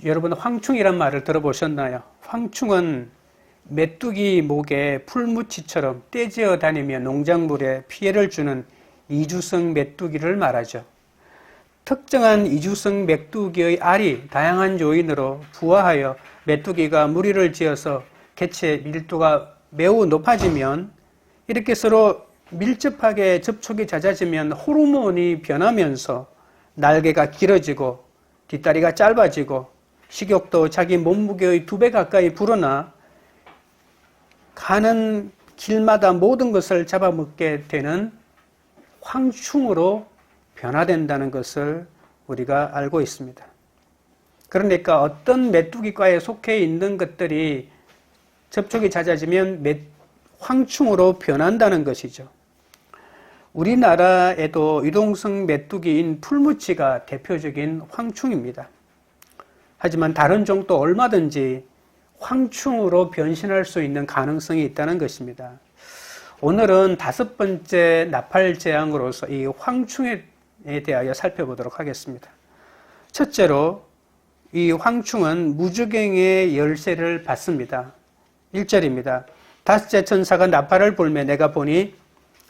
여러분 황충이란 말을 들어보셨나요? 황충은 메뚜기 목에 풀무치처럼 떼지어 다니며 농작물에 피해를 주는 이주성 메뚜기를 말하죠. 특정한 이주성 메뚜기의 알이 다양한 요인으로 부화하여 메뚜기가 무리를 지어서 개체 밀도가 매우 높아지면, 이렇게 서로 밀접하게 접촉이 잦아지면 호르몬이 변하면서 날개가 길어지고 뒷다리가 짧아지고 식욕도 자기 몸무게의 2배 가까이 불어나 가는 길마다 모든 것을 잡아먹게 되는 황충으로 변화된다는 것을 우리가 알고 있습니다. 그러니까 어떤 메뚜기과에 속해 있는 것들이 접촉이 잦아지면 황충으로 변한다는 것이죠. 우리나라에도 유동성 메뚜기인 풀무치가 대표적인 황충입니다. 하지만 다른 종도 얼마든지 황충으로 변신할 수 있는 가능성이 있다는 것입니다. 오늘은 5번째 나팔 재앙으로서 이 황충에 대하여 살펴보도록 하겠습니다. 첫째로 이 황충은 무주갱의 열쇠를 받습니다. 1절입니다. 다섯째 천사가 나팔을 불매 내가 보니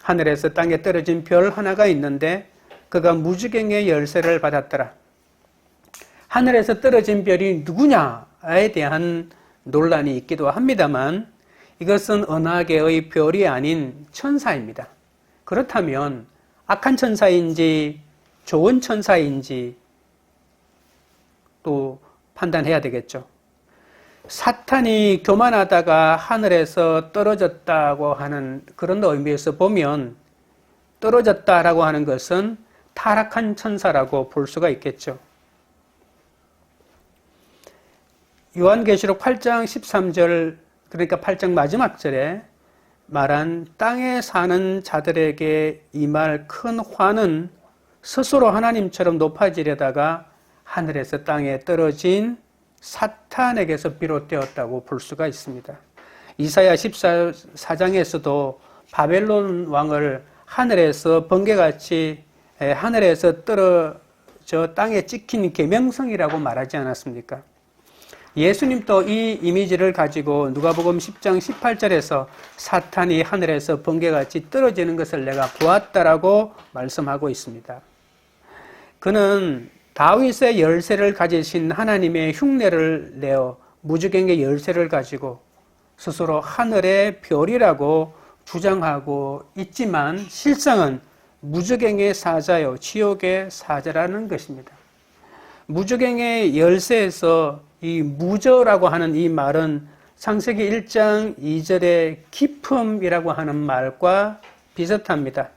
하늘에서 땅에 떨어진 별 하나가 있는데 그가 무주갱의 열쇠를 받았더라. 하늘에서 떨어진 별이 누구냐에 대한 논란이 있기도 합니다만 이것은 은하계의 별이 아닌 천사입니다. 그렇다면 악한 천사인지 좋은 천사인지 또 판단해야 되겠죠. 사탄이 교만하다가 하늘에서 떨어졌다고 하는 그런 의미에서 보면 떨어졌다라고 하는 것은 타락한 천사라고 볼 수가 있겠죠. 요한계시록 8장 13절, 그러니까 8장 마지막 절에 말한 땅에 사는 자들에게 임할 큰 화는 스스로 하나님처럼 높아지려다가 하늘에서 땅에 떨어진 사탄에게서 비롯되었다고 볼 수가 있습니다. 이사야 14장에서도 바벨론 왕을 하늘에서 번개같이 하늘에서 떨어져 땅에 찍힌 계명성이라고 말하지 않았습니까? 예수님도 이 이미지를 가지고 누가복음 10장 18절에서 사탄이 하늘에서 번개같이 떨어지는 것을 내가 보았다라고 말씀하고 있습니다. 그는 다윗의 열쇠를 가지신 하나님의 흉내를 내어 무주갱의 열쇠를 가지고 스스로 하늘의 별이라고 주장하고 있지만 실상은 무주갱의 사자요 지옥의 사자라는 것입니다. 무주갱의 열쇠에서 이 무저라고 하는 이 말은 창세기 1장 2절의 깊음이라고 하는 말과 비슷합니다.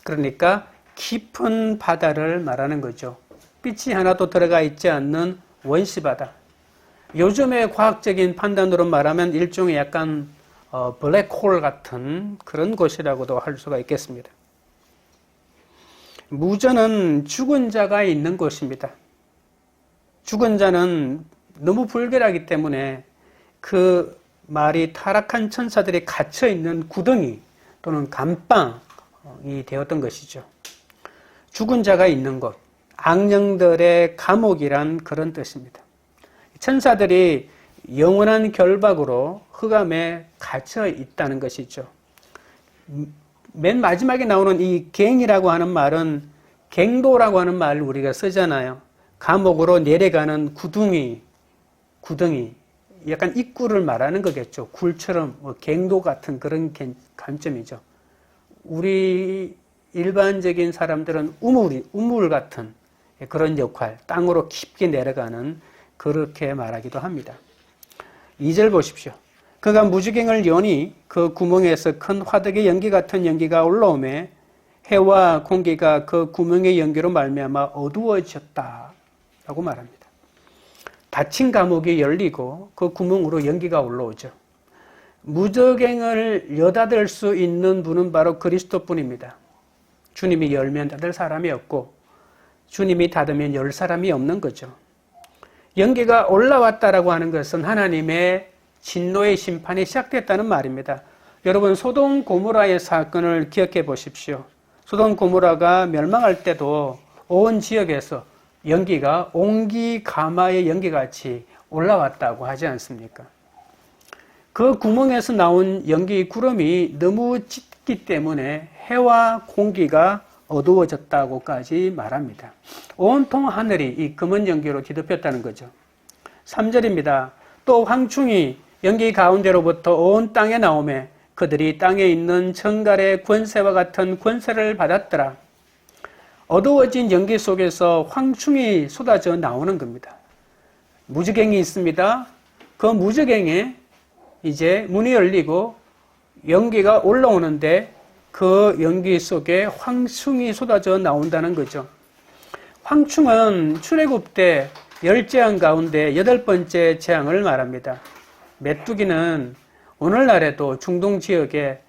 그러니까 깊은 바다를 말하는 거죠. 빛이 하나도 들어가 있지 않는 원시바다. 요즘의 과학적인 판단으로 말하면 일종의 약간 블랙홀 같은 그런 곳이라고도 할 수가 있겠습니다. 무저는 죽은 자가 있는 곳입니다. 죽은 자는 너무 불결하기 때문에 그 말이 타락한 천사들이 갇혀있는 구덩이 또는 감방이 되었던 것이죠. 죽은 자가 있는 곳, 악령들의 감옥이란 그런 뜻입니다. 천사들이 영원한 결박으로 흑암에 갇혀 있다는 것이죠. 맨 마지막에 나오는 이 갱이라고 하는 말은 갱도라고 하는 말을 우리가 쓰잖아요. 감옥으로 내려가는 구덩이, 약간 입구를 말하는 거겠죠. 굴처럼 갱도 같은 그런 관점이죠. 우리 일반적인 사람들은 우물 같은 그런 역할, 땅으로 깊게 내려가는 그렇게 말하기도 합니다. 2절 보십시오. 그가 무주갱을 여니 그 구멍에서 큰 화덕의 연기 같은 연기가 올라오매 해와 공기가 그 구멍의 연기로 말미암아 어두워졌다 라고 말합니다. 닫힌 감옥이 열리고 그 구멍으로 연기가 올라오죠. 무저갱을 여닫을 수 있는 분은 바로 그리스도뿐입니다. 주님이 열면 닫을 사람이 없고 주님이 닫으면 열 사람이 없는 거죠. 연기가 올라왔다라고 하는 것은 하나님의 진노의 심판이 시작됐다는 말입니다. 여러분 소돔 고모라의 사건을 기억해 보십시오. 소돔 고모라가 멸망할 때도 온 지역에서 연기가 옹기가마의 연기같이 올라왔다고 하지 않습니까? 그 구멍에서 나온 연기 구름이 너무 짙기 때문에 해와 공기가 어두워졌다고까지 말합니다. 온통 하늘이 이 검은 연기로 뒤덮였다는 거죠. 3절입니다. 또 황충이 연기 가운데로부터 온 땅에 나오매 그들이 땅에 있는 정갈의 권세와 같은 권세를 받았더라. 어두워진 연기 속에서 황충이 쏟아져 나오는 겁니다. 무저갱이 있습니다. 그 무저갱에 이제 문이 열리고 연기가 올라오는데 그 연기 속에 황충이 쏟아져 나온다는 거죠. 황충은 출애굽 때 10재앙 가운데 8번째 재앙을 말합니다. 메뚜기는 오늘날에도 중동 지역에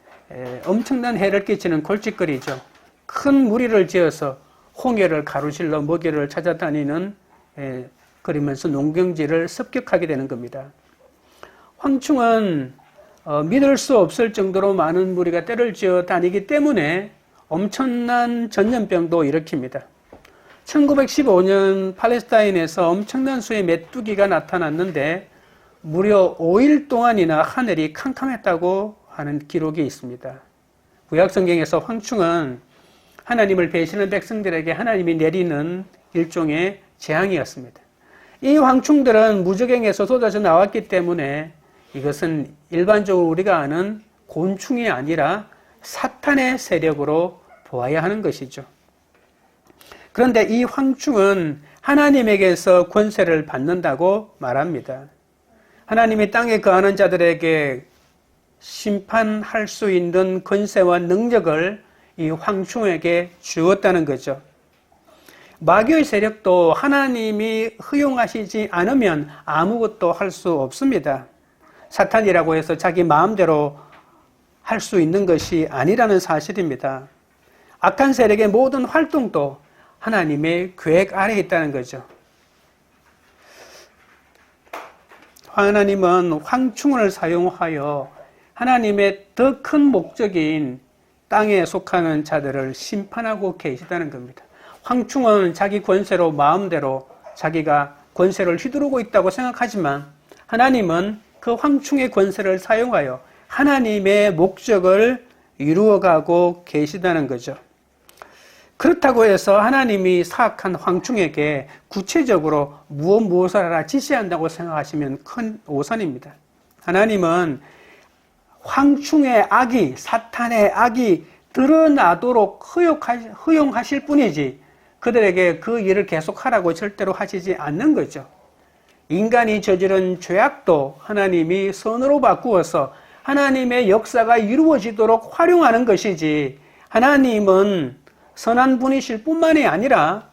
엄청난 해를 끼치는 골칫거리죠. 큰 무리를 지어서 홍해를 가로질러 먹이를 찾아다니는 그러면서 농경지를 습격하게 되는 겁니다. 황충은 믿을 수 없을 정도로 많은 무리가 떼를 지어 다니기 때문에 엄청난 전염병도 일으킵니다. 1915년 팔레스타인에서 엄청난 수의 메뚜기가 나타났는데 무려 5일 동안이나 하늘이 캄캄했다고 하는 기록이 있습니다. 구약성경에서 황충은 하나님을 배신한 백성들에게 하나님이 내리는 일종의 재앙이었습니다. 이 황충들은 무저갱에서 쏟아져 나왔기 때문에 이것은 일반적으로 우리가 아는 곤충이 아니라 사탄의 세력으로 보아야 하는 것이죠. 그런데 이 황충은 하나님에게서 권세를 받는다고 말합니다. 하나님이 땅에 거하는 자들에게 심판할 수 있는 권세와 능력을 이 황충에게 주었다는 거죠. 마귀의 세력도 하나님이 허용하시지 않으면 아무것도 할 수 없습니다. 사탄이라고 해서 자기 마음대로 할 수 있는 것이 아니라는 사실입니다. 악한 세력의 모든 활동도 하나님의 계획 아래에 있다는 거죠. 하나님은 황충을 사용하여 하나님의 더 큰 목적인 땅에 속하는 자들을 심판하고 계시다는 겁니다. 황충은 자기 권세로 마음대로 자기가 권세를 휘두르고 있다고 생각하지만 하나님은 그 황충의 권세를 사용하여 하나님의 목적을 이루어가고 계시다는 거죠. 그렇다고 해서 하나님이 사악한 황충에게 구체적으로 무엇을 하라 지시한다고 생각하시면 큰 오산입니다. 하나님은 황충의 악이, 사탄의 악이 드러나도록 허용하실 뿐이지 그들에게 그 일을 계속하라고 절대로 하시지 않는 거죠. 인간이 저지른 죄악도 하나님이 선으로 바꾸어서 하나님의 역사가 이루어지도록 활용하는 것이지 하나님은 선한 분이실 뿐만이 아니라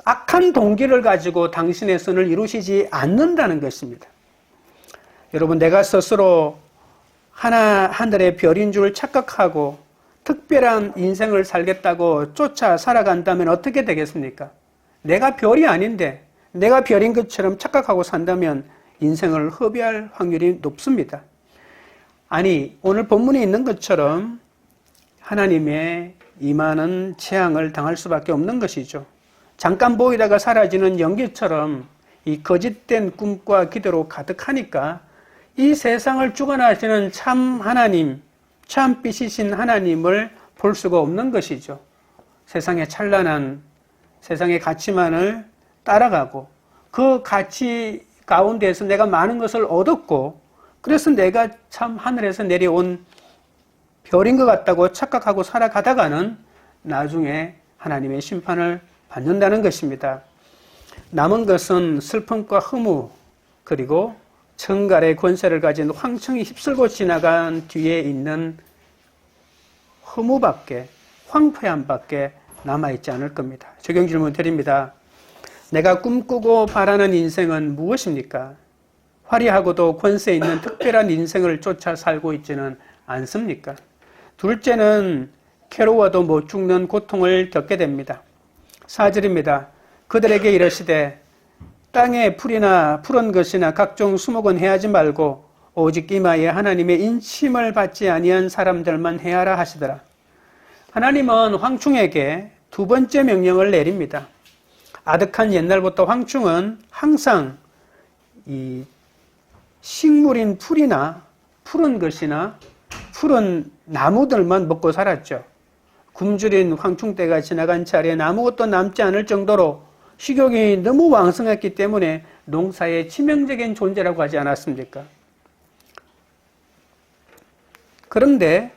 악한 동기를 가지고 당신의 선을 이루시지 않는다는 것입니다. 여러분, 내가 스스로 하늘의 별인 줄 착각하고 특별한 인생을 살겠다고 쫓아 살아간다면 어떻게 되겠습니까? 내가 별이 아닌데 내가 별인 것처럼 착각하고 산다면 인생을 허비할 확률이 높습니다. 아니, 오늘 본문에 있는 것처럼 하나님의 임하는 재앙을 당할 수밖에 없는 것이죠. 잠깐 보이다가 사라지는 연기처럼 이 거짓된 꿈과 기대로 가득하니까 이 세상을 주관하시는 참 하나님, 참 빛이신 하나님을 볼 수가 없는 것이죠. 세상의 찬란한 세상의 가치만을 따라가고 그 가치 가운데에서 내가 많은 것을 얻었고 그래서 내가 참 하늘에서 내려온 별인 것 같다고 착각하고 살아가다가는 나중에 하나님의 심판을 받는다는 것입니다. 남은 것은 슬픔과 허무 그리고 천갈의 권세를 가진 황충이 휩쓸고 지나간 뒤에 있는 허무밖에 황폐함밖에 남아있지 않을 겁니다. 적용 질문 드립니다. 내가 꿈꾸고 바라는 인생은 무엇입니까? 화려하고도 권세 있는 특별한 인생을 쫓아 살고 있지는 않습니까? 둘째는 괴로워도 못 죽는 고통을 겪게 됩니다. 4절입니다. 그들에게 이르시되 땅에 풀이나 푸른 것이나 각종 수목은 해하지 말고 오직 이마에 하나님의 인침을 받지 아니한 사람들만 해하라 하시더라. 하나님은 황충에게 두 번째 명령을 내립니다. 아득한 옛날부터 황충은 항상 이 식물인 풀이나 푸른 것이나 푸른 나무들만 먹고 살았죠. 굶주린 황충때가 지나간 차례엔 아무것도 남지 않을 정도로 식욕이 너무 왕성했기 때문에 농사의 치명적인 존재라고 하지 않았습니까? 그런데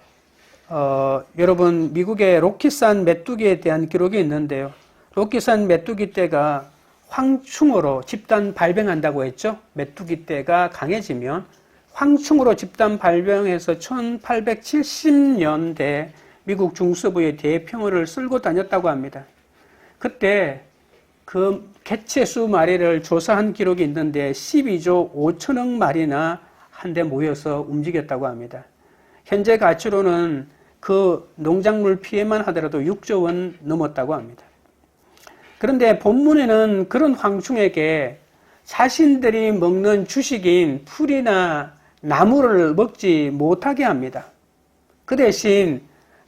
여러분 미국의 로키산 메뚜기에 대한 기록이 있는데요. 로키산 메뚜기 떼가 황충으로 집단 발병한다고 했죠. 메뚜기 떼가 강해지면 황충으로 집단 발병해서 1870년대 미국 중서부의 대평원을 쓸고 다녔다고 합니다. 그때 그 개체 수 마리를 조사한 기록이 있는데 12조 5천억 마리나 한데 모여서 움직였다고 합니다. 현재 가치로는 그 농작물 피해만 하더라도 6조 원 넘었다고 합니다. 그런데 본문에는 그런 황충에게 자신들이 먹는 주식인 풀이나 나무를 먹지 못하게 합니다. 그 대신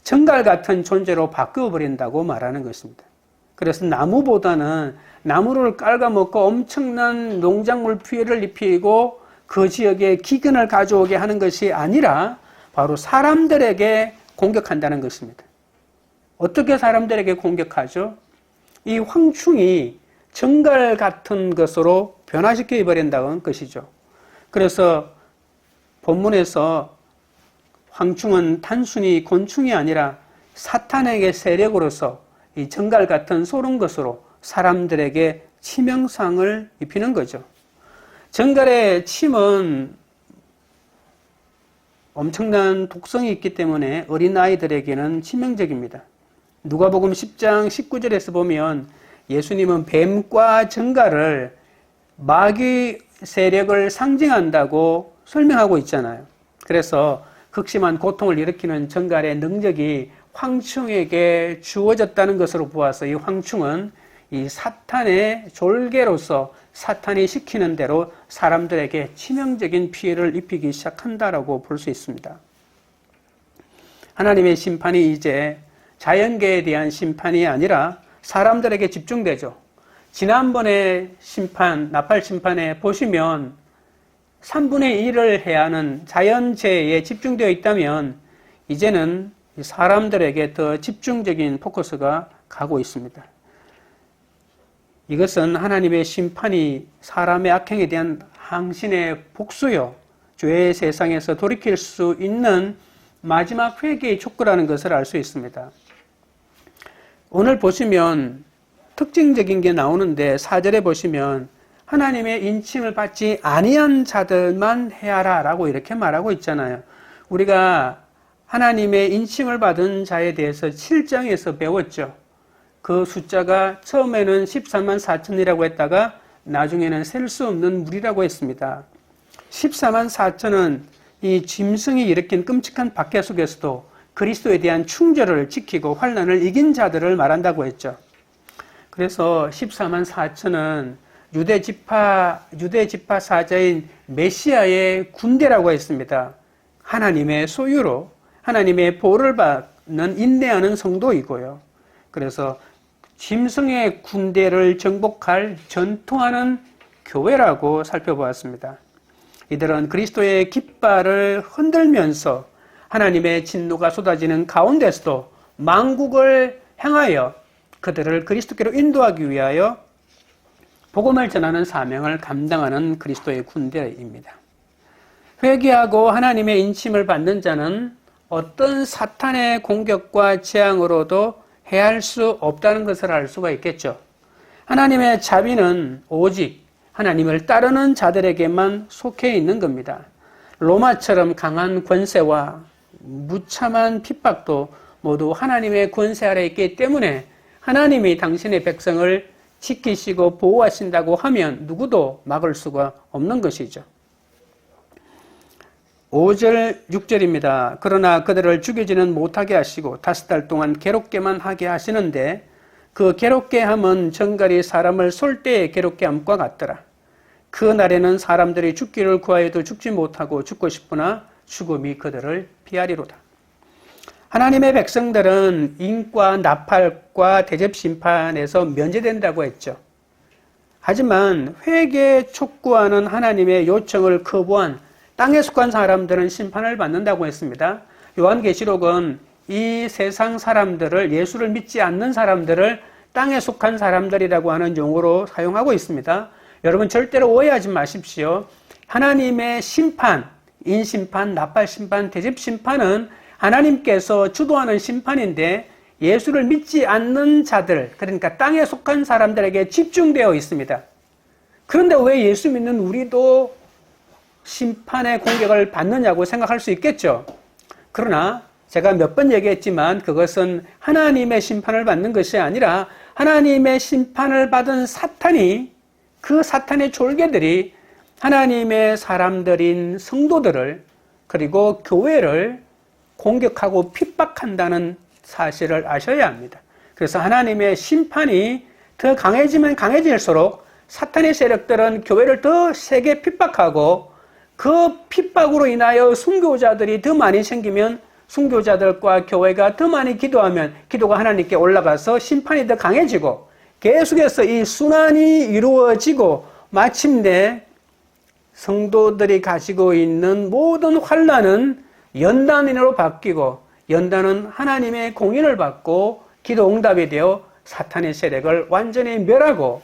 정갈 같은 존재로 바꿔버린다고 말하는 것입니다. 그래서 나무보다는 나무를 깔아먹고 엄청난 농작물 피해를 입히고 그 지역에 기근을 가져오게 하는 것이 아니라 바로 사람들에게 공격한다는 것입니다. 어떻게 사람들에게 공격하죠? 이 황충이 정갈 같은 것으로 변화시켜 버린다는 것이죠. 그래서 본문에서 황충은 단순히 곤충이 아니라 사탄에게 세력으로서 이 정갈 같은 소른 것으로 사람들에게 치명상을 입히는 거죠. 정갈의 침은 엄청난 독성이 있기 때문에 어린아이들에게는 치명적입니다. 누가복음 10장 19절에서 보면 예수님은 뱀과 정갈을 마귀 세력을 상징한다고 설명하고 있잖아요. 그래서 극심한 고통을 일으키는 정갈의 능력이 황충에게 주어졌다는 것으로 보아서 이 황충은 이 사탄의 졸개로서 사탄이 시키는 대로 사람들에게 치명적인 피해를 입히기 시작한다라고 볼 수 있습니다. 하나님의 심판이 이제 자연계에 대한 심판이 아니라 사람들에게 집중되죠. 지난번에 심판, 나팔 심판에 보시면 3분의 1을 해야 하는 자연재해에 집중되어 있다면 이제는 사람들에게 더 집중적인 포커스가 가고 있습니다. 이것은 하나님의 심판이 사람의 악행에 대한 항신의 복수요, 죄의 세상에서 돌이킬 수 있는 마지막 회개의 촉구라는 것을 알 수 있습니다. 오늘 보시면 특징적인 게 나오는데 4절에 보시면 하나님의 인침을 받지 아니한 자들만 해하라 라고 이렇게 말하고 있잖아요. 우리가 하나님의 인침을 받은 자에 대해서 7장에서 배웠죠. 그 숫자가 처음에는 14만 4천이라고 했다가 나중에는 셀 수 없는 무리라고 했습니다. 14만 4천은 이 짐승이 일으킨 끔찍한 박해 속에서도 그리스도에 대한 충절을 지키고 환난을 이긴 자들을 말한다고 했죠. 그래서 14만 4천은 유대 지파 사자인 메시아의 군대라고 했습니다. 하나님의 소유로 하나님의 보호를 받는 인내하는 성도이고요. 그래서 짐승의 군대를 정복할 전투하는 교회라고 살펴보았습니다. 이들은 그리스도의 깃발을 흔들면서 하나님의 진노가 쏟아지는 가운데서도 만국을 향하여 그들을 그리스도께로 인도하기 위하여 복음을 전하는 사명을 감당하는 그리스도의 군대입니다. 회개하고 하나님의 인침을 받는 자는 어떤 사탄의 공격과 재앙으로도 해할 수 없다는 것을 알 수가 있겠죠. 하나님의 자비는 오직 하나님을 따르는 자들에게만 속해 있는 겁니다. 로마처럼 강한 권세와 무참한 핍박도 모두 하나님의 권세 아래 있기 때문에 하나님이 당신의 백성을 지키시고 보호하신다고 하면 누구도 막을 수가 없는 것이죠. 5절, 6절입니다. 그러나 그들을 죽이지는 못하게 하시고 5달 동안 괴롭게만 하게 하시는데 그 괴롭게 함은 정갈이 사람을 쏠 때의 괴롭게 함과 같더라. 그 날에는 사람들이 죽기를 구하여도 죽지 못하고 죽고 싶으나 죽음이 그들을 피하리로다. 하나님의 백성들은 인과 나팔과 대접 심판에서 면제된다고 했죠. 하지만 회개 촉구하는 하나님의 요청을 거부한 땅에 속한 사람들은 심판을 받는다고 했습니다. 요한계시록은 이 세상 사람들을, 예수를 믿지 않는 사람들을 땅에 속한 사람들이라고 하는 용어로 사용하고 있습니다. 여러분 절대로 오해하지 마십시오. 하나님의 심판, 인심판, 나팔심판, 대접심판은 하나님께서 주도하는 심판인데 예수를 믿지 않는 자들, 그러니까 땅에 속한 사람들에게 집중되어 있습니다. 그런데 왜 예수 믿는 우리도 심판의 공격을 받느냐고 생각할 수 있겠죠. 그러나 제가 몇 번 얘기했지만 그것은 하나님의 심판을 받는 것이 아니라 하나님의 심판을 받은 사탄이, 그 사탄의 졸개들이 하나님의 사람들인 성도들을, 그리고 교회를 공격하고 핍박한다는 사실을 아셔야 합니다. 그래서 하나님의 심판이 더 강해지면 강해질수록 사탄의 세력들은 교회를 더 세게 핍박하고, 그 핍박으로 인하여 순교자들이 더 많이 생기면 순교자들과 교회가 더 많이 기도하면 기도가 하나님께 올라가서 심판이 더 강해지고, 계속해서 이 순환이 이루어지고 마침내 성도들이 가지고 있는 모든 환난은 연단으로 바뀌고, 연단은 하나님의 공인을 받고 기도 응답이 되어 사탄의 세력을 완전히 멸하고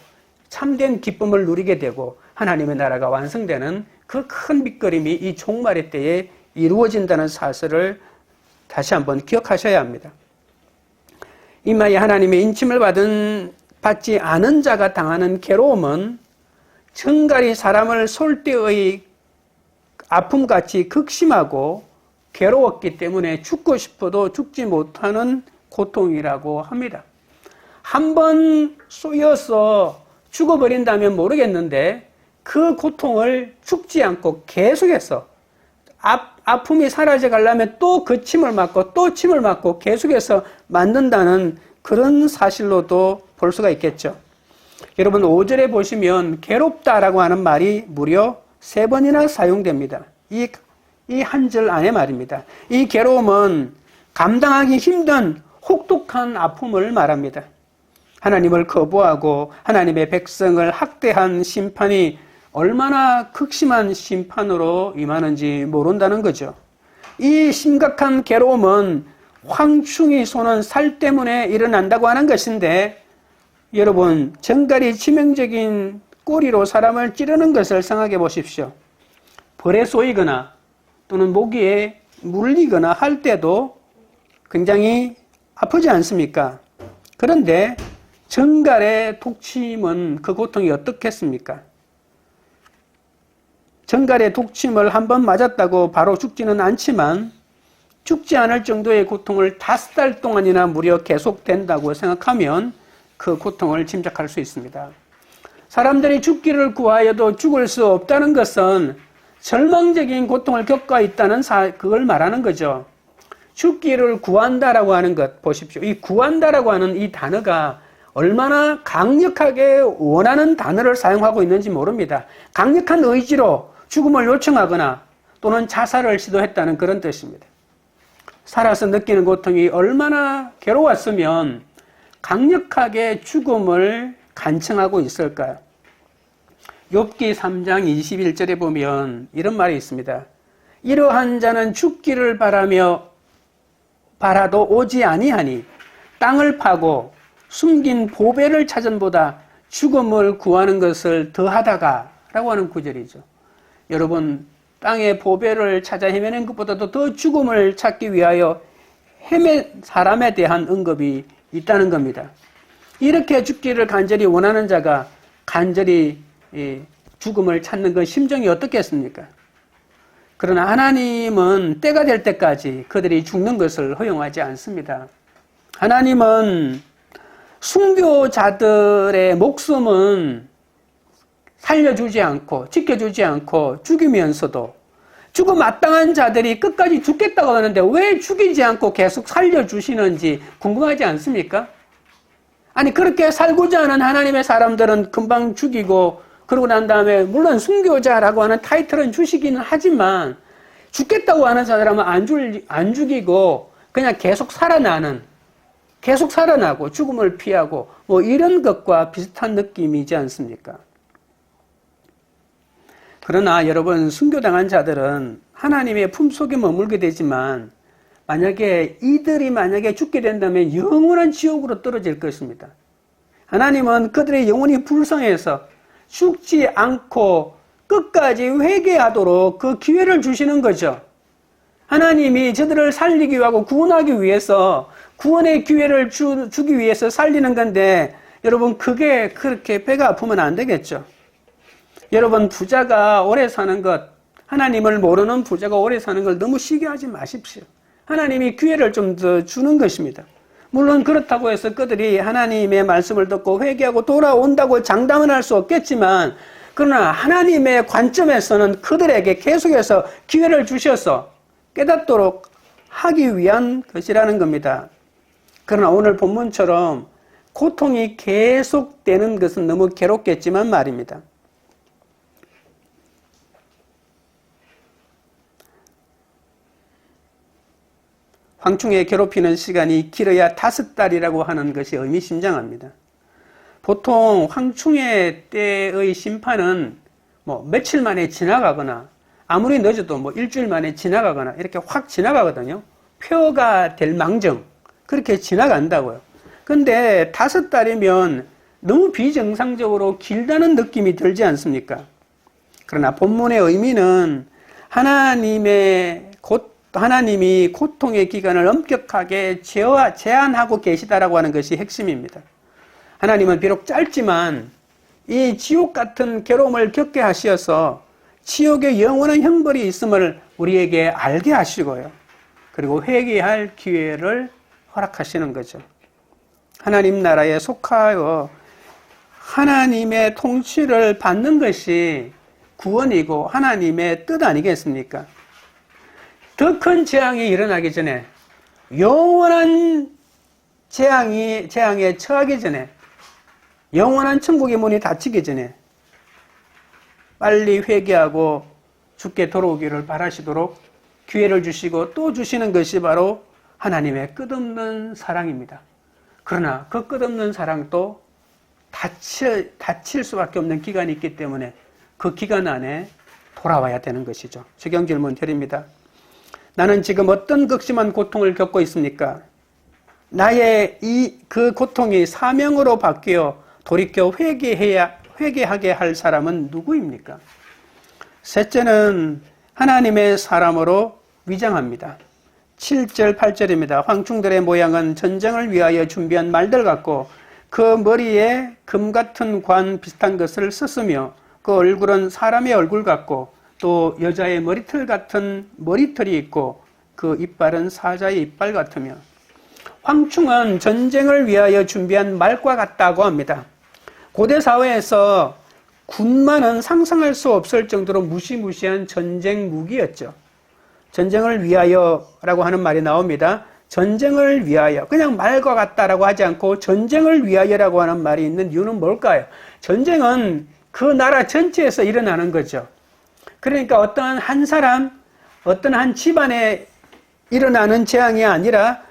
참된 기쁨을 누리게 되고 하나님의 나라가 완성되는 그 큰 밑그림이 이 종말의 때에 이루어진다는 사실을 다시 한번 기억하셔야 합니다. 이마에 하나님의 인침을 받지 않은 자가 당하는 괴로움은 정갈이 사람을 쏠 때의 아픔같이 극심하고 괴로웠기 때문에 죽고 싶어도 죽지 못하는 고통이라고 합니다. 한번 쏘여서 죽어버린다면 모르겠는데 그 고통을 죽지 않고 계속해서 아픔이 사라져 가려면 또 그 침을 맞고 또 침을 맞고 계속해서 맞는다는 그런 사실로도 볼 수가 있겠죠. 여러분 5절에 보시면 괴롭다라고 하는 말이 무려 3번이나 사용됩니다. 이 한 절 안에 말입니다. 이 괴로움은 감당하기 힘든 혹독한 아픔을 말합니다. 하나님을 거부하고 하나님의 백성을 학대한 심판이 얼마나 극심한 심판으로 임하는지 모른다는 거죠. 이 심각한 괴로움은 황충이 쏘는 살 때문에 일어난다고 하는 것인데, 여러분 정갈이 치명적인 꼬리로 사람을 찌르는 것을 생각해 보십시오. 벌에 쏘이거나 또는 모기에 물리거나 할 때도 굉장히 아프지 않습니까? 그런데 정갈의 독침은 그 고통이 어떻겠습니까? 정갈의 독침을 한번 맞았다고 바로 죽지는 않지만 죽지 않을 정도의 고통을 5달 동안이나 무려 계속된다고 생각하면 그 고통을 짐작할 수 있습니다. 사람들이 죽기를 구하여도 죽을 수 없다는 것은 절망적인 고통을 겪고 있다는 그걸 말하는 거죠. 죽기를 구한다라고 하는 것 보십시오. 이 구한다라고 하는 이 단어가 얼마나 강력하게 원하는 단어를 사용하고 있는지 모릅니다. 강력한 의지로 죽음을 요청하거나 또는 자살을 시도했다는 그런 뜻입니다. 살아서 느끼는 고통이 얼마나 괴로웠으면 강력하게 죽음을 간청하고 있을까요? 욥기 3장 21절에 보면 이런 말이 있습니다. 이러한 자는 죽기를 바라도 오지 아니하니 땅을 파고 숨긴 보배를 찾은보다 죽음을 구하는 것을 더하다가 라고 하는 구절이죠. 여러분 땅에 보배를 찾아 헤매는 것보다도 더 죽음을 찾기 위하여 사람에 대한 언급이 있다는 겁니다. 이렇게 죽기를 간절히 원하는 자가 간절히 죽음을 찾는 그 심정이 어떻겠습니까? 그러나 하나님은 때가 될 때까지 그들이 죽는 것을 허용하지 않습니다. 하나님은 순교자들의 목숨은 살려주지 않고 지켜주지 않고 죽이면서도 죽음 마땅한 자들이 끝까지 죽겠다고 하는데 왜 죽이지 않고 계속 살려주시는지 궁금하지 않습니까? 아니 그렇게 살고자 하는 하나님의 사람들은 금방 죽이고 그러고 난 다음에 물론 순교자라고 하는 타이틀은 주시기는 하지만 죽겠다고 하는 사람은 안 죽이고 그냥 계속 살아나고 죽음을 피하고 뭐 이런 것과 비슷한 느낌이지 않습니까? 그러나 여러분, 순교당한 자들은 하나님의 품속에 머물게 되지만 이들이 만약에 죽게 된다면 영원한 지옥으로 떨어질 것입니다. 하나님은 그들의 영혼이 불쌍해서 죽지 않고 끝까지 회개하도록 그 기회를 주시는 거죠. 하나님이 저들을 살리기 위하고 구원하기 위해서 구원의 기회를 주기 위해서 살리는 건데 여러분, 그게 그렇게 배가 아프면 안 되겠죠. 여러분, 부자가 오래 사는 것, 하나님을 모르는 부자가 오래 사는 걸 너무 시기 하지 마십시오. 하나님이 기회를 좀 더 주는 것입니다. 물론 그렇다고 해서 그들이 하나님의 말씀을 듣고 회개하고 돌아온다고 장담은 할 수 없겠지만, 그러나 하나님의 관점에서는 그들에게 계속해서 기회를 주셔서 깨닫도록 하기 위한 것이라는 겁니다. 그러나 오늘 본문처럼 고통이 계속되는 것은 너무 괴롭겠지만 말입니다. 황충에 괴롭히는 시간이 길어야 5달이라고 하는 것이 의미심장합니다. 보통 황충의 때의 심판은 며칠 만에 지나가거나 아무리 늦어도 일주일 만에 지나가거나 이렇게 확 지나가거든요. 표가 될 망정 그렇게 지나간다고요. 근데 5달이면 너무 비정상적으로 길다는 느낌이 들지 않습니까? 그러나 본문의 의미는 하나님이 고통의 기간을 엄격하게 제한하고 계시다라고 하는 것이 핵심입니다. 하나님은 비록 짧지만 이 지옥 같은 괴로움을 겪게 하셔서 지옥의 영원한 형벌이 있음을 우리에게 알게 하시고요. 그리고 회개할 기회를 허락하시는 거죠. 하나님 나라에 속하여 하나님의 통치를 받는 것이 구원이고 하나님의 뜻 아니겠습니까? 더 큰 재앙이 일어나기 전에, 영원한 재앙에 처하기 전에, 영원한 천국의 문이 닫히기 전에 빨리 회개하고 주께 돌아오기를 바라시도록 기회를 주시고 또 주시는 것이 바로 하나님의 끝없는 사랑입니다. 그러나 그 끝없는 사랑도 닫힐 수밖에 없는 기간이 있기 때문에 그 기간 안에 돌아와야 되는 것이죠. 적용 질문 드립니다. 나는 지금 어떤 극심한 고통을 겪고 있습니까? 나의 그 고통이 사명으로 바뀌어 돌이켜 회개하게 할 사람은 누구입니까? 셋째는 하나님의 사람으로 위장합니다. 7절 8절입니다. 황충들의 모양은 전쟁을 위하여 준비한 말들 같고 그 머리에 금 같은 관 비슷한 것을 썼으며 그 얼굴은 사람의 얼굴 같고 또 여자의 머리털 같은 머리털이 있고 그 이빨은 사자의 이빨 같으며. 황충은 전쟁을 위하여 준비한 말과 같다고 합니다. 고대 사회에서 군마는 상상할 수 없을 정도로 무시무시한 전쟁 무기였죠. 전쟁을 위하여라고 하는 말이 나옵니다. 전쟁을 위하여, 그냥 말과 같다라고 하지 않고 전쟁을 위하여라고 하는 말이 있는 이유는 뭘까요? 전쟁은 그 나라 전체에서 일어나는 거죠. 그러니까 어떤 한 사람, 어떤 한 집안에 일어나는 재앙이 아니라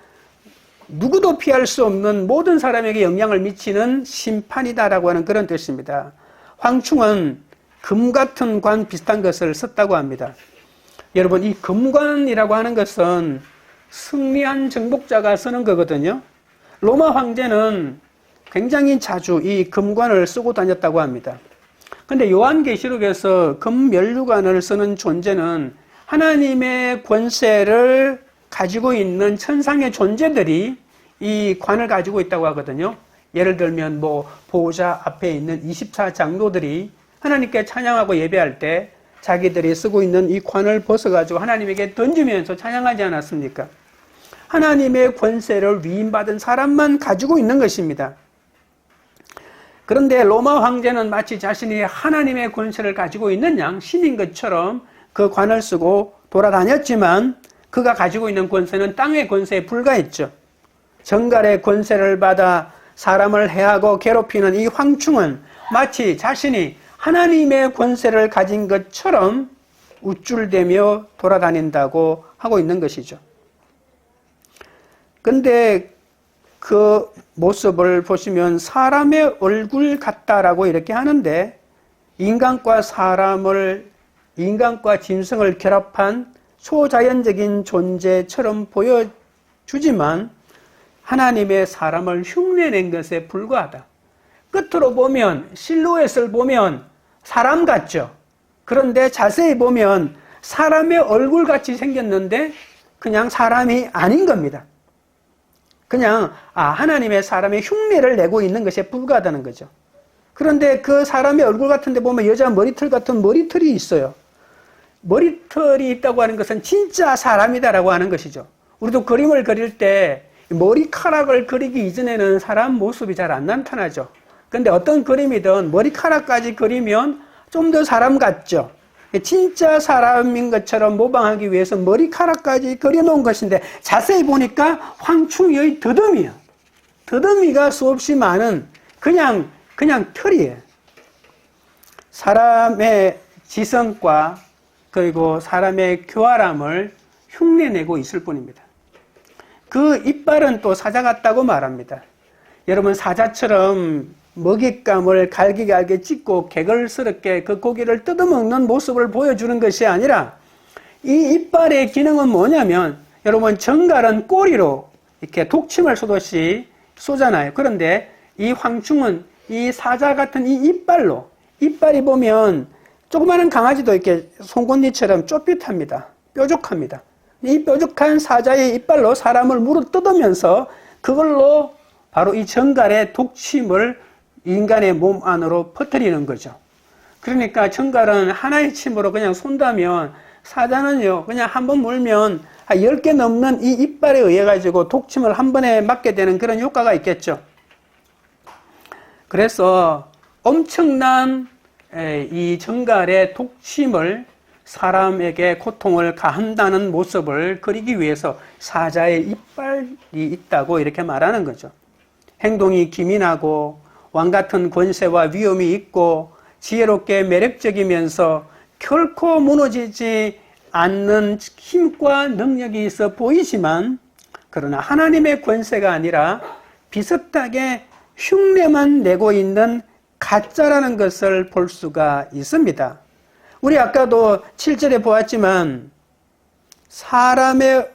누구도 피할 수 없는 모든 사람에게 영향을 미치는 심판이다라고 하는 그런 뜻입니다. 황충은 금 같은 관 비슷한 것을 썼다고 합니다. 여러분, 이 금관이라고 하는 것은 승리한 정복자가 쓰는 거거든요. 로마 황제는 굉장히 자주 이 금관을 쓰고 다녔다고 합니다. 근데 요한계시록에서 금면류관을 쓰는 존재는 하나님의 권세를 가지고 있는 천상의 존재들이 이 관을 가지고 있다고 하거든요. 예를 들면 보호자 앞에 있는 24장로들이 하나님께 찬양하고 예배할 때 자기들이 쓰고 있는 이 관을 벗어가지고 하나님에게 던지면서 찬양하지 않았습니까? 하나님의 권세를 위임받은 사람만 가지고 있는 것입니다. 그런데 로마 황제는 마치 자신이 하나님의 권세를 가지고 있는 양, 신인 것처럼 그 관을 쓰고 돌아다녔지만 그가 가지고 있는 권세는 땅의 권세에 불과했죠. 정갈의 권세를 받아 사람을 해하고 괴롭히는 이 황충은 마치 자신이 하나님의 권세를 가진 것처럼 우쭐대며 돌아다닌다고 하고 있는 것이죠. 근데 그 모습을 보시면 사람의 얼굴 같다라고 이렇게 하는데 인간과 사람을 인간과 짐승을 결합한 초자연적인 존재처럼 보여주지만 하나님의 사람을 흉내낸 것에 불과하다. 끝으로 보면 실루엣을 보면 사람 같죠. 그런데 자세히 보면 사람의 얼굴같이 생겼는데 그냥 사람이 아닌 겁니다. 그냥 하나님의 사람의 흉내를 내고 있는 것에 불과하다는 거죠. 그런데 그 사람의 얼굴 같은 데 보면 여자 머리털 같은 머리털이 있어요. 머리털이 있다고 하는 것은 진짜 사람이다라고 하는 것이죠. 우리도 그림을 그릴 때 머리카락을 그리기 이전에는 사람 모습이 잘 안 나타나죠. 그런데 어떤 그림이든 머리카락까지 그리면 좀 더 사람 같죠. 진짜 사람인 것처럼 모방하기 위해서 머리카락까지 그려놓은 것인데 자세히 보니까 황충의 더듬이야. 더듬이가 수없이 많은 그냥 털이에요. 사람의 지성과 그리고 사람의 교활함을 흉내내고 있을 뿐입니다. 그 이빨은 또 사자 같다고 말합니다. 여러분, 사자처럼 먹잇감을 갈기갈기 찢고 개걸스럽게 그 고기를 뜯어먹는 모습을 보여주는 것이 아니라 이 이빨의 기능은 뭐냐면, 여러분, 정갈은 꼬리로 이렇게 독침을 쏘듯이 쏘잖아요. 그런데 이 황충은 이 사자 같은 이 이빨로, 이빨이 보면 조그마한 강아지도 이렇게 송곳니처럼 쫄깃합니다. 뾰족합니다. 이 뾰족한 사자의 이빨로 사람을 물어 뜯으면서 그걸로 바로 이 정갈의 독침을 인간의 몸 안으로 퍼뜨리는 거죠. 그러니까 정갈은 하나의 침으로 그냥 쏜다면 사자는요, 그냥 한번 물면 10개 넘는 이 이빨에 의해 가지고 독침을 한 번에 맞게 되는 그런 효과가 있겠죠. 그래서 엄청난 이 정갈의 독침을 사람에게 고통을 가한다는 모습을 그리기 위해서 사자의 이빨이 있다고 이렇게 말하는 거죠. 행동이 기민하고 왕 같은 권세와 위엄이 있고 지혜롭게 매력적이면서 결코 무너지지 않는 힘과 능력이 있어 보이지만, 그러나 하나님의 권세가 아니라 비슷하게 흉내만 내고 있는 가짜라는 것을 볼 수가 있습니다. 우리 아까도 7절에 보았지만 사람의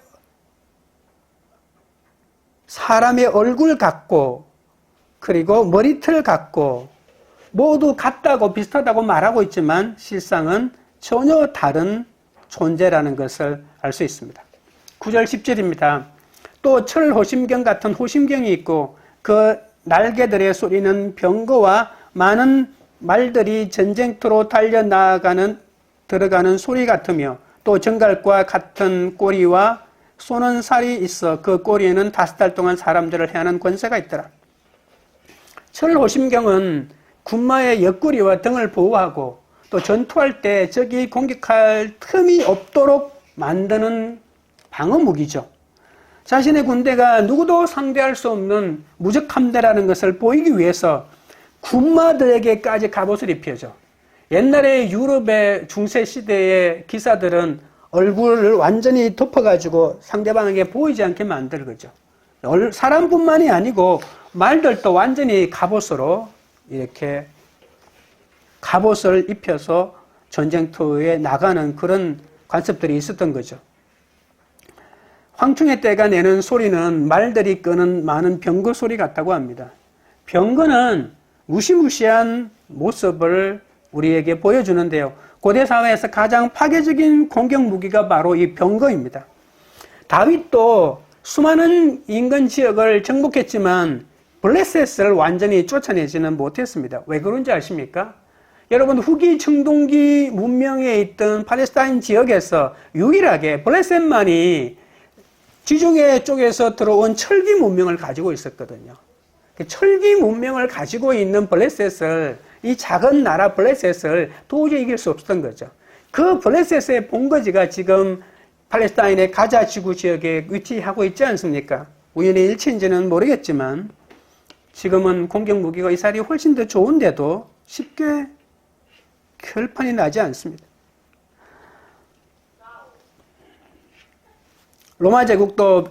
얼굴 같고 그리고 머리털 같고 모두 같다고 비슷하다고 말하고 있지만 실상은 전혀 다른 존재라는 것을 알 수 있습니다. 9절 10절입니다. 또 철호심경 같은 호심경이 있고 그 날개들의 소리는 병거와 많은 말들이 전쟁터로 들어가는 소리 같으며 또 정갈과 같은 꼬리와 쏘는 살이 있어 그 꼬리에는 5달 동안 사람들을 해하는 권세가 있더라. 철호심경은 군마의 옆구리와 등을 보호하고 또 전투할 때 적이 공격할 틈이 없도록 만드는 방어무기죠. 자신의 군대가 누구도 상대할 수 없는 무적함대라는 것을 보이기 위해서 군마들에게까지 갑옷을 입혀죠. 옛날에 유럽의 중세시대의 기사들은 얼굴을 완전히 덮어가지고 상대방에게 보이지 않게 만들거죠. 사람뿐만이 아니고 말들도 완전히 갑옷으로 이렇게 갑옷을 입혀서 전쟁터에 나가는 그런 관습들이 있었던 거죠. 황충의 떼가 내는 소리는 말들이 끄는 많은 병거 소리 같다고 합니다. 병거는 무시무시한 모습을 우리에게 보여주는데요. 고대 사회에서 가장 파괴적인 공격 무기가 바로 이 병거입니다. 다윗도 수많은 인근 지역을 정복했지만 블레셋을 완전히 쫓아내지는 못했습니다. 왜 그런지 아십니까? 여러분, 후기 청동기 문명에 있던 팔레스타인 지역에서 유일하게 블레셋만이 지중해 쪽에서 들어온 철기 문명을 가지고 있었거든요. 철기 문명을 가지고 있는 블레셋을, 이 작은 나라 블레셋을 도저히 이길 수 없었던 거죠. 그 블레셋의 본거지가 지금 팔레스타인의 가자 지구 지역에 위치하고 있지 않습니까? 우연의 일치인지는 모르겠지만 지금은 공격 무기가 이스라엘이 훨씬 더 좋은데도 쉽게 결판이 나지 않습니다. 로마 제국도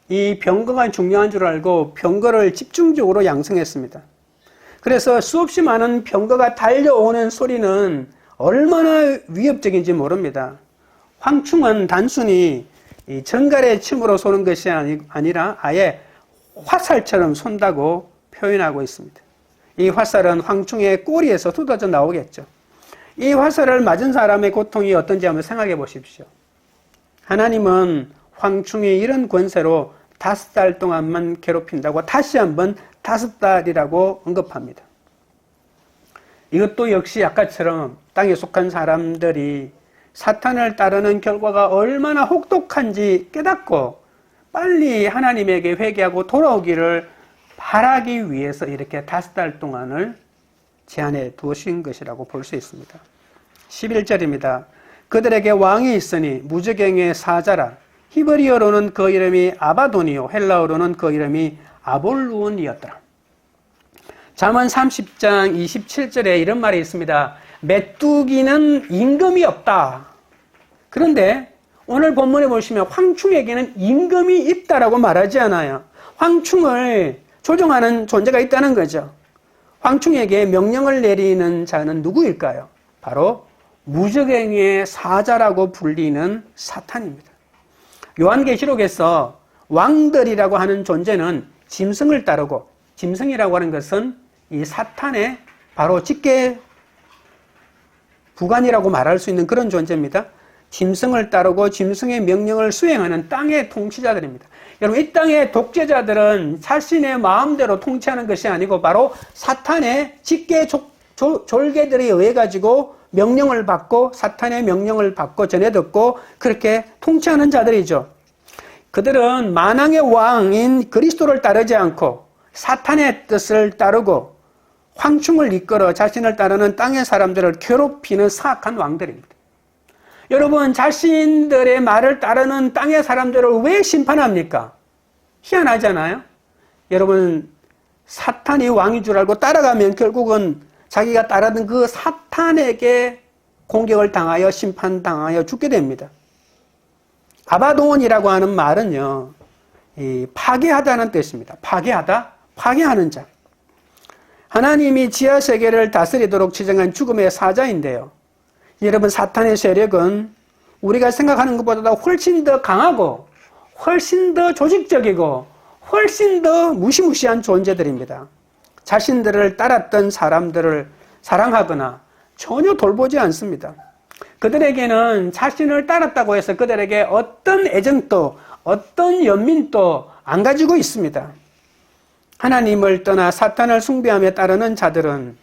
이 병거가 중요한 줄 알고 병거를 집중적으로 양성했습니다. 그래서 수없이 많은 병거가 달려오는 소리는 얼마나 위협적인지 모릅니다. 황충은 단순히 이 전갈의 침으로 쏘는 것이 아니라 아예 화살처럼 쏜다고 표현하고 있습니다. 이 화살은 황충의 꼬리에서 쏟아져 나오겠죠. 이 화살을 맞은 사람의 고통이 어떤지 한번 생각해 보십시오. 하나님은 황충이 이런 권세로 5달 동안만 괴롭힌다고 다시 한번 5달이라고 언급합니다. 이것도 역시 아까처럼 땅에 속한 사람들이 사탄을 따르는 결과가 얼마나 혹독한지 깨닫고 빨리 하나님에게 회개하고 돌아오기를 바라기 위해서 이렇게 5달 동안을 제한해 두신 것이라고 볼 수 있습니다. 11절입니다. 그들에게 왕이 있으니 무저갱의 사자라. 히브리어로는 그 이름이 아바돈이요 헬라어로는 그 이름이 아볼루온이었더라. 잠언 30장 27절에 이런 말이 있습니다. 메뚜기는 임금이 없다. 그런데 오늘 본문에 보시면 황충에게는 임금이 있다라고 말하지 않아요. 황충을 조종하는 존재가 있다는 거죠. 황충에게 명령을 내리는 자는 누구일까요? 바로 무저갱의 사자라고 불리는 사탄입니다. 요한계시록에서 왕들이라고 하는 존재는 짐승을 따르고, 짐승이라고 하는 것은 이 사탄의 바로 직계 부관이라고 말할 수 있는 그런 존재입니다. 짐승을 따르고 짐승의 명령을 수행하는 땅의 통치자들입니다. 여러분, 이 땅의 독재자들은 자신의 마음대로 통치하는 것이 아니고 바로 사탄의 직계 졸개들에 의해 가지고 명령을 받고 사탄의 명령을 받고 전해 듣고 그렇게 통치하는 자들이죠. 그들은 만왕의 왕인 그리스도를 따르지 않고 사탄의 뜻을 따르고 황충을 이끌어 자신을 따르는 땅의 사람들을 괴롭히는 사악한 왕들입니다. 여러분, 자신들의 말을 따르는 땅의 사람들을 왜 심판합니까? 희한하잖아요. 여러분, 사탄이 왕인 줄 알고 따라가면 결국은 자기가 따르던 그 사탄에게 공격을 당하여 심판당하여 죽게 됩니다. 아바돈이라고 하는 말은요, 파괴하다는 뜻입니다. 파괴하다, 파괴하는 자. 하나님이 지하세계를 다스리도록 지정한 죽음의 사자인데요. 여러분, 사탄의 세력은 우리가 생각하는 것보다 훨씬 더 강하고 훨씬 더 조직적이고 훨씬 더 무시무시한 존재들입니다. 자신들을 따랐던 사람들을 사랑하거나 전혀 돌보지 않습니다. 그들에게는 자신을 따랐다고 해서 그들에게 어떤 애정도 어떤 연민도 안 가지고 있습니다. 하나님을 떠나 사탄을 숭배하며 따르는 자들은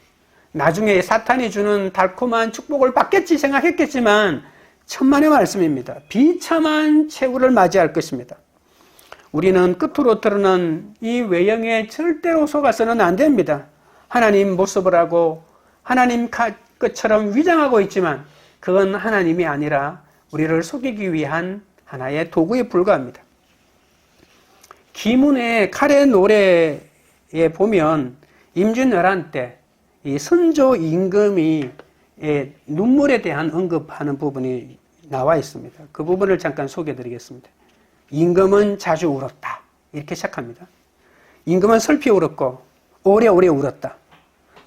나중에 사탄이 주는 달콤한 축복을 받겠지 생각했겠지만 천만의 말씀입니다. 비참한 최후를 맞이할 것입니다. 우리는 끝으로 드러난 이 외형에 절대로 속아서는 안 됩니다. 하나님 모습을 하고 하나님 것처럼 위장하고 있지만 그건 하나님이 아니라 우리를 속이기 위한 하나의 도구에 불과합니다. 기문의 칼의 노래에 보면 임진왜란 때 이 선조 임금이 눈물에 대한 언급하는 부분이 나와 있습니다. 그 부분을 잠깐 소개해 드리겠습니다. 임금은 자주 울었다. 이렇게 시작합니다. 임금은 슬피 울었고 오래오래 울었다.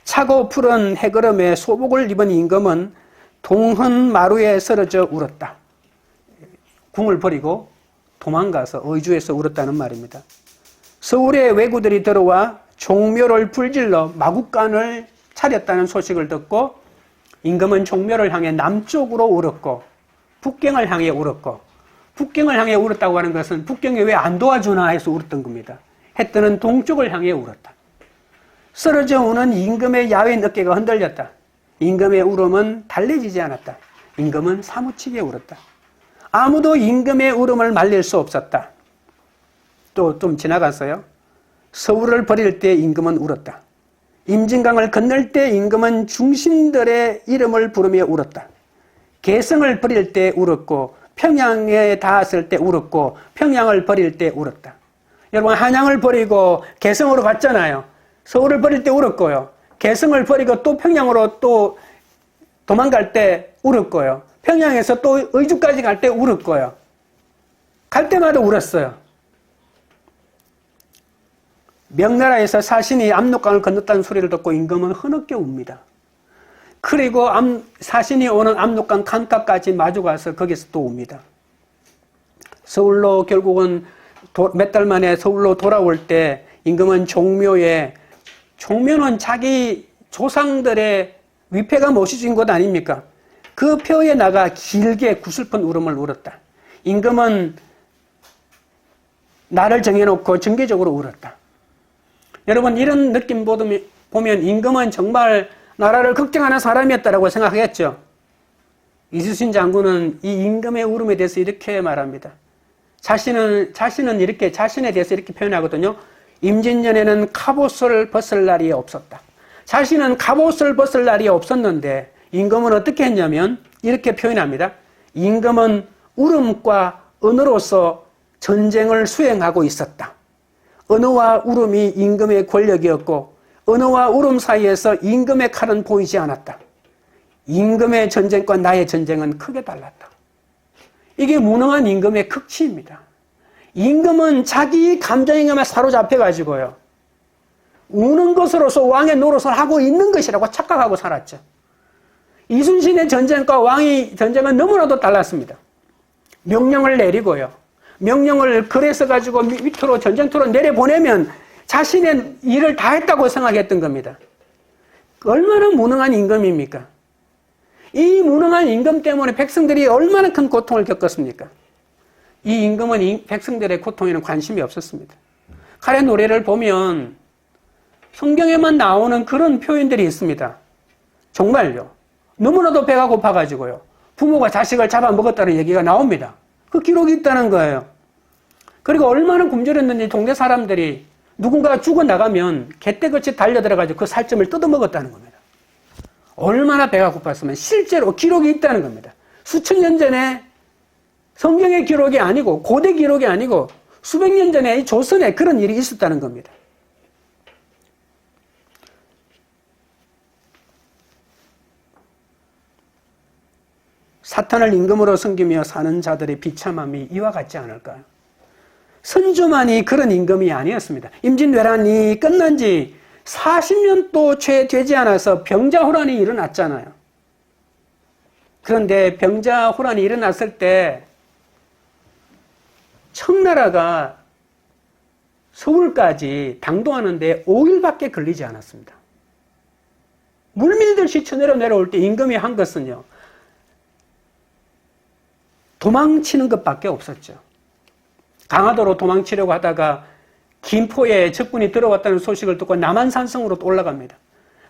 차고 푸른 해걸음에 소복을 입은 임금은 동헌 마루에 쓰러져 울었다. 궁을 버리고 도망가서 의주에서 울었다는 말입니다. 서울에 왜구들이 들어와 종묘를 불질러 마국간을 차렸다는 소식을 듣고 임금은 종묘를 향해 남쪽으로 울었고 북경을 향해 울었고, 북경을 향해 울었다고 하는 것은 북경이 왜 안 도와주나 해서 울었던 겁니다. 해 뜨는 동쪽을 향해 울었다. 쓰러져 우는 임금의 야윈 어깨가 흔들렸다. 임금의 울음은 달래지지 않았다. 임금은 사무치게 울었다. 아무도 임금의 울음을 말릴 수 없었다. 또 좀 지나갔어요. 서울을 버릴 때 임금은 울었다. 임진강을 건널 때 임금은 중신들의 이름을 부르며 울었다. 개성을 버릴 때 울었고 평양에 닿았을 때 울었고 평양을 버릴 때 울었다. 여러분, 한양을 버리고 개성으로 갔잖아요. 서울을 버릴 때 울었고요. 개성을 버리고 또 평양으로 또 도망갈 때 울었고요. 평양에서 또 의주까지 갈 때 울었고요. 갈 때마다 울었어요. 명나라에서 사신이 압록강을 건넜다는 소리를 듣고 임금은 흐느껴 웁니다. 그리고 사신이 오는 압록강 칸가까지 마주가서 거기서 또 옵니다. 서울로 결국은 몇 달 만에 서울로 돌아올 때 임금은 종묘는 자기 조상들의 위패가 모셔진 곳 아닙니까? 그 표에 나가 길게 구슬픈 울음을 울었다. 임금은 나를 정해놓고 정기적으로 울었다. 여러분, 이런 느낌 보면 임금은 정말 나라를 걱정하는 사람이었다라고 생각했죠. 이순신 장군은 이 임금의 울음에 대해서 이렇게 말합니다. 자신은 이렇게 자신에 대해서 이렇게 표현하거든요. 임진년에는 갑옷을 벗을 날이 없었다. 자신은 갑옷을 벗을 날이 없었는데 임금은 어떻게 했냐면 이렇게 표현합니다. 임금은 울음과 언어로서 전쟁을 수행하고 있었다. 언어와 울음이 임금의 권력이었고 언어와 울음 사이에서 임금의 칼은 보이지 않았다. 임금의 전쟁과 나의 전쟁은 크게 달랐다. 이게 무능한 임금의 극치입니다. 임금은 자기 감정에 사로잡혀가지고요. 우는 것으로서 왕의 노릇을 하고 있는 것이라고 착각하고 살았죠. 이순신의 전쟁과 왕의 전쟁은 너무나도 달랐습니다. 명령을 내리고요. 명령을 그래서 가지고 밑으로 전쟁터로 내려보내면 자신의 일을 다 했다고 생각했던 겁니다. 얼마나 무능한 임금입니까? 이 무능한 임금 때문에 백성들이 얼마나 큰 고통을 겪었습니까? 이 임금은 백성들의 고통에는 관심이 없었습니다. 칼의 노래를 보면 성경에만 나오는 그런 표현들이 있습니다. 정말요. 너무나도 배가 고파가지고요. 부모가 자식을 잡아먹었다는 얘기가 나옵니다. 그 기록이 있다는 거예요. 그리고 얼마나 굶주렸는지 동네 사람들이 누군가 죽어나가면 개떼같이 달려들어가지고 그 살점을 뜯어먹었다는 겁니다. 얼마나 배가 고팠으면 실제로 기록이 있다는 겁니다. 수천 년 전에 성경의 기록이 아니고 고대 기록이 아니고 수백 년 전에 이 조선에 그런 일이 있었다는 겁니다. 사탄을 임금으로 섬기며 사는 자들의 비참함이 이와 같지 않을까요? 선조만이 그런 임금이 아니었습니다. 임진왜란이 끝난 지 40년도 채 되지 않아서 병자호란이 일어났잖아요. 그런데 병자호란이 일어났을 때 청나라가 서울까지 당도하는데 5일밖에 걸리지 않았습니다. 물밀듯이 쳐내려 내려올 때 임금이 한 것은요, 도망치는 것밖에 없었죠. 강화도로 도망치려고 하다가 김포에 적군이 들어왔다는 소식을 듣고 남한산성으로 올라갑니다.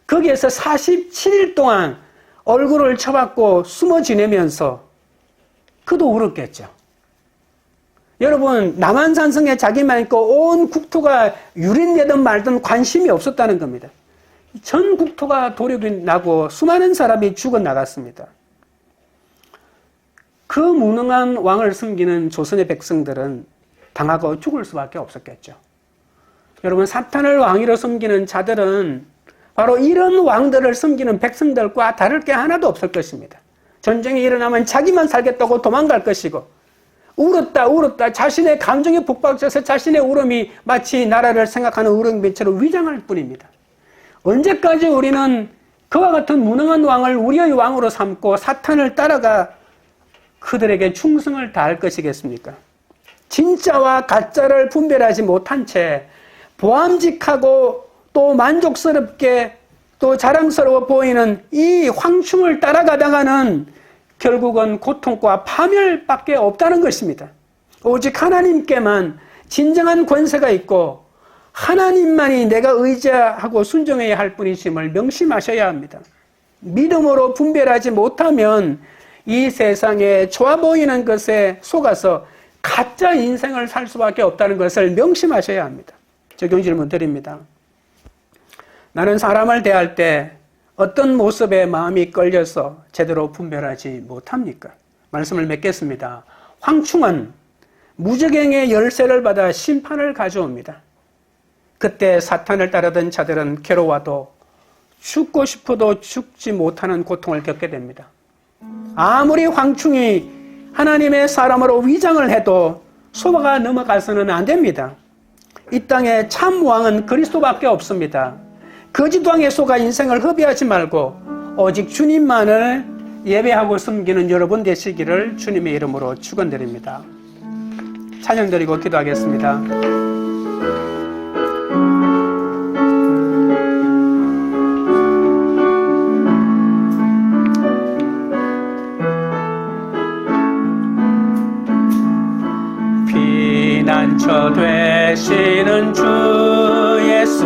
거기에서 47일 동안 얼굴을 쳐박고 숨어 지내면서 그도 울었겠죠. 여러분, 남한산성에 자기만 있고 온 국토가 유린되든 말든 관심이 없었다는 겁니다. 전 국토가 도력이 나고 수많은 사람이 죽어나갔습니다. 그 무능한 왕을 섬기는 조선의 백성들은 당하고 죽을 수밖에 없었겠죠. 여러분, 사탄을 왕위로 섬기는 자들은 바로 이런 왕들을 섬기는 백성들과 다를 게 하나도 없을 것입니다. 전쟁이 일어나면 자기만 살겠다고 도망갈 것이고, 울었다 자신의 감정에 북박져서 자신의 울음이 마치 나라를 생각하는 울음빛처럼 위장할 뿐입니다. 언제까지 우리는 그와 같은 무능한 왕을 우리의 왕으로 삼고 사탄을 따라가 그들에게 충성을 다할 것이겠습니까? 진짜와 가짜를 분별하지 못한 채 보암직하고 또 만족스럽게 또 자랑스러워 보이는 이 황충을 따라가다가는 결국은 고통과 파멸밖에 없다는 것입니다. 오직 하나님께만 진정한 권세가 있고 하나님만이 내가 의지하고 순종해야 할 뿐이심을 명심하셔야 합니다. 믿음으로 분별하지 못하면 이 세상에 좋아 보이는 것에 속아서 가짜 인생을 살 수밖에 없다는 것을 명심하셔야 합니다. 적용 질문 드립니다. 나는 사람을 대할 때 어떤 모습에 마음이 끌려서 제대로 분별하지 못합니까? 말씀을 맺겠습니다. 황충은 무적행의 열쇠를 받아 심판을 가져옵니다. 그때 사탄을 따르던 자들은 괴로워도 죽고 싶어도 죽지 못하는 고통을 겪게 됩니다. 아무리 황충이 하나님의 사람으로 위장을 해도 소바가 넘어가서는 안 됩니다. 이 땅에 참 왕은 그리스도밖에 없습니다. 거짓 왕에 속아 인생을 허비하지 말고 오직 주님만을 예배하고 섬기는 여러분 되시기를 주님의 이름으로 축원드립니다. 찬양 드리고 기도하겠습니다. 피난처 되시는 주 예수,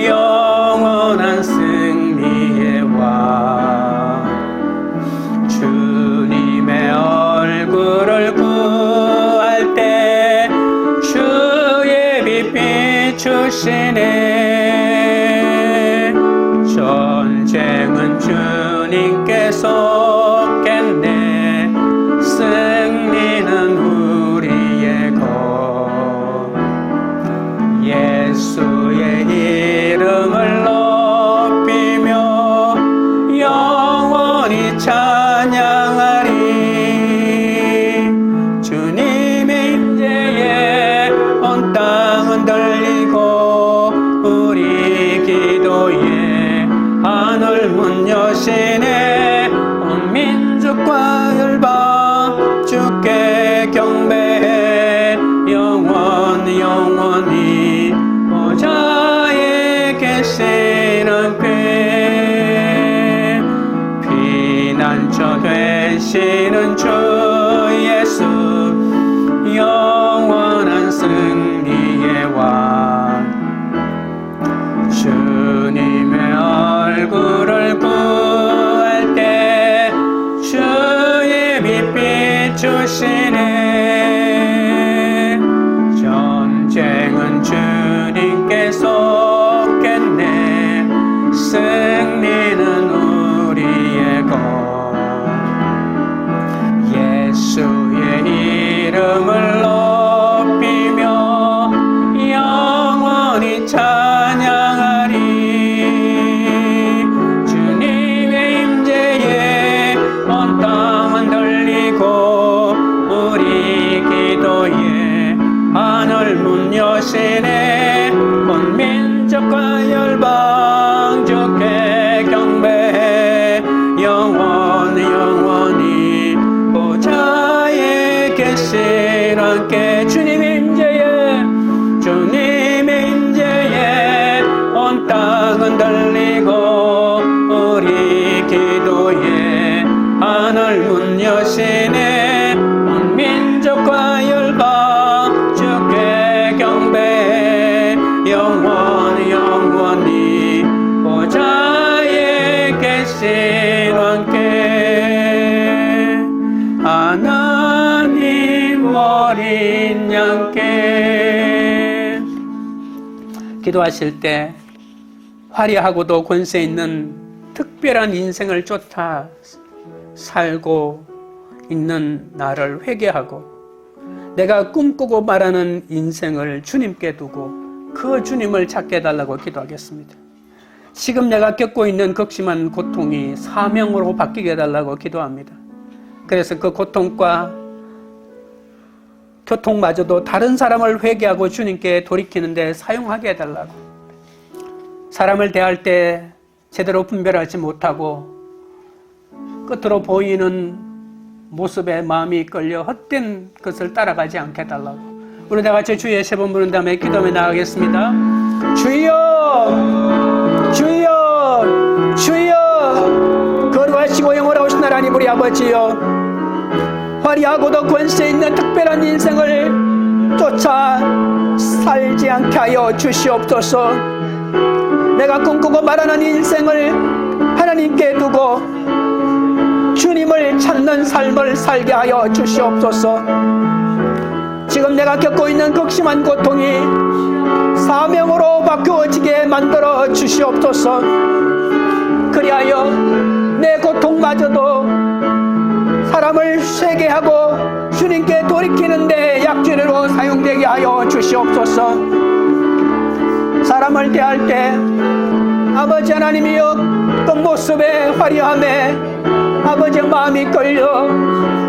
영원한 승리의 왕, 주님의 얼굴을 구할 때 주의 빛 비추시네. 전쟁은 주님께 속했네. 승리는 우리의 것. 예수의 이름을 높이며 영원히 찬양하리. 주님의 임재에 온 땅은 들리고 우리 기도에 하늘 문 여시네. 온 민족과 열방 주께 경배해. 영원히 보좌에 계시는 께 피난처 되시는 주 예수, 영원한 승리의 왕, 주님의 얼굴을 구할 때 주의 빛 비추시네. 전쟁은 주님께 속했네. 승리는 우리의 것. 예수의 이름을 높이며 영원히 찬양하리. 주님의 임재에 온 땅은 들리고 우리 기도에 하늘 문 여시네. 온 민족과 열방 주께 경배해. 영원히 보좌에 계시는 께 주님의 임재에 온 땅은 들리고 우리 기도에 하늘 문 여시네. 온 민족과 열방 주께 경배해. 영원히 보좌에 계시는 께 하나님 어린 양께. 기도하실 때 화려하고도 권세 있는 특별한 인생을 쫓아 살고 있는 나를 회개하고 내가 꿈꾸고 말하는 인생을 주님께 두고 그 주님을 찾게 해달라고 기도하겠습니다. 지금 내가 겪고 있는 극심한 고통이 사명으로 바뀌게 해달라고 기도합니다. 그래서 그 고통과 교통마저도 다른 사람을 회개하고 주님께 돌이키는 데 사용하게 해달라고. 사람을 대할 때 제대로 분별하지 못하고 끝으로 보이는 모습에 마음이 끌려 헛된 것을 따라가지 않게 해달라고. 우리 다 같이 주의 세 번 부른 다음에 기도에 나가겠습니다. 주여, 주여, 주여. 거룩하시고 영원하신 하나님 우리 아버지여, 화려하고도 권세 있는 특별한 인생을 쫓아 살지 않게 하여 주시옵소서. 내가 꿈꾸고 말하는 인생을 하나님께 두고 주님을 찾는 삶을 살게 하여 주시옵소서. 지금 내가 겪고 있는 극심한 고통이 사명으로 바뀌어지게 만들어 주시옵소서. 그리하여 내 고통마저도 사람을 회개하고 주님께 돌이키는데 약재로 사용되게 하여 주시옵소서. 사람을 대할 때 아버지 하나님이여, 그 모습의 화려함에 아버지의 마음이 끌려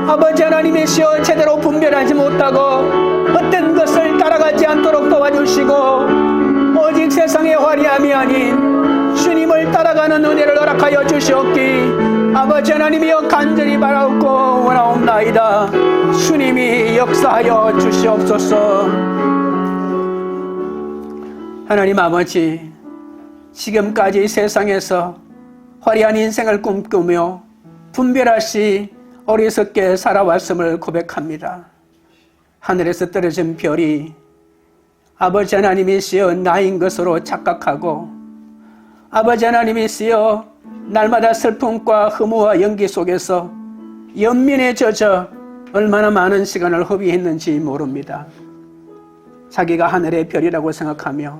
아버지 하나님이시여 제대로 분별하지 못하고 헛된 것을 따라가지 않도록 도와주시고, 오직 세상의 화려함이 아닌 주님을 따라가는 은혜를 허락하여 주시옵기 아버지 하나님이여 간절히 바라옵고 원하옵나이다. 주님이 역사하여 주시옵소서. 하나님 아버지, 지금까지 세상에서 화려한 인생을 꿈꾸며 분별하시 어리석게 살아왔음을 고백합니다. 하늘에서 떨어진 별이 아버지 하나님이시여 나인 것으로 착각하고 아버지 하나님이시여 날마다 슬픔과 허무와 연기 속에서 연민에 젖어 얼마나 많은 시간을 허비했는지 모릅니다. 자기가 하늘의 별이라고 생각하며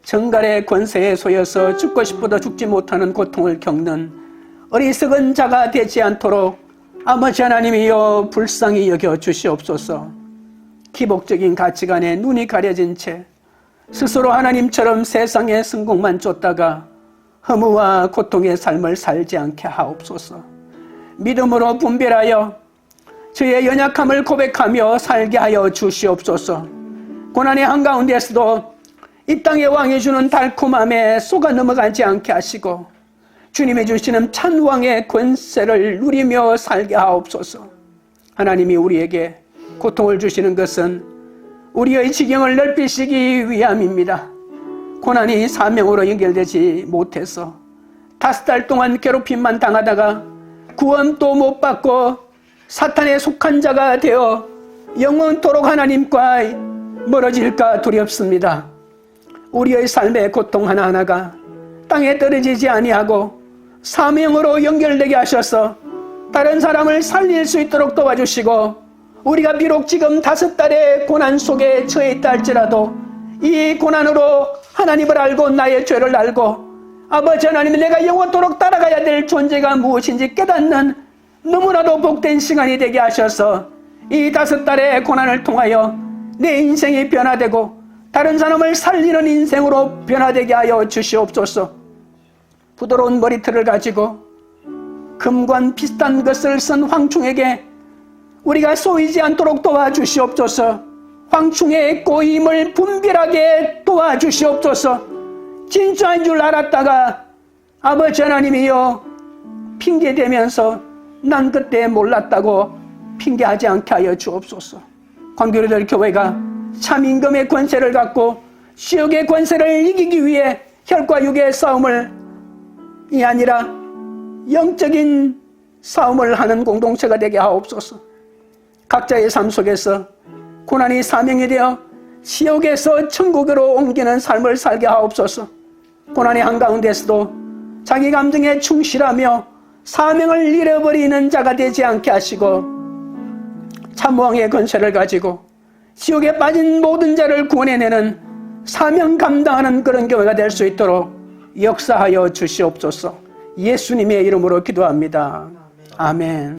정갈의 권세에 쏘여서 죽고 싶어도 죽지 못하는 고통을 겪는 어리석은 자가 되지 않도록 아버지 하나님이여 불쌍히 여겨 주시옵소서. 기복적인 가치관에 눈이 가려진 채 스스로 하나님처럼 세상의 성공만 쫓다가 허무와 고통의 삶을 살지 않게 하옵소서. 믿음으로 분별하여 저의 연약함을 고백하며 살게 하여 주시옵소서. 고난의 한가운데서도 이 땅의 왕이 주는 달콤함에 속아 넘어가지 않게 하시고 주님이 주시는 찬왕의 권세를 누리며 살게 하옵소서. 하나님이 우리에게 고통을 주시는 것은 우리의 지경을 넓히시기 위함입니다. 고난이 사명으로 연결되지 못해서 5달 동안 괴롭힘만 당하다가 구원도 못 받고 사탄에 속한 자가 되어 영원토록 하나님과 멀어질까 두렵습니다. 우리의 삶의 고통 하나하나가 땅에 떨어지지 아니하고 사명으로 연결되게 하셔서 다른 사람을 살릴 수 있도록 도와주시고 우리가 비록 지금 5달의 고난 속에 처해 있다 할지라도 이 고난으로 하나님을 알고 나의 죄를 알고 아버지 하나님 내가 영원토록 따라가야 될 존재가 무엇인지 깨닫는 너무나도 복된 시간이 되게 하셔서 이 5달의 고난을 통하여 내 인생이 변화되고 다른 사람을 살리는 인생으로 변화되게 하여 주시옵소서. 부드러운 머리털을 가지고 금관 비슷한 것을 쓴 황충에게 우리가 쏘이지 않도록 도와주시옵소서. 황충의 꼬임을 분별하게 도와주시옵소서. 진짜인 줄 알았다가 아버지 하나님이여 핑계대면서 난 그때 몰랐다고 핑계하지 않게 하여 주옵소서. 광교리들 교회가 참 임금의 권세를 갖고 지옥의 권세를 이기기 위해 혈과 육의 싸움을 이 아니라 영적인 싸움을 하는 공동체가 되게 하옵소서. 각자의 삶 속에서 고난이 사명이 되어 지옥에서 천국으로 옮기는 삶을 살게 하옵소서. 고난의 한가운데서도 자기 감정에 충실하며 사명을 잃어버리는 자가 되지 않게 하시고 참왕의 권세를 가지고 지옥에 빠진 모든 자를 구원해내는 사명 감당하는 그런 교회가 될 수 있도록 역사하여 주시옵소서. 예수님의 이름으로 기도합니다. 아멘.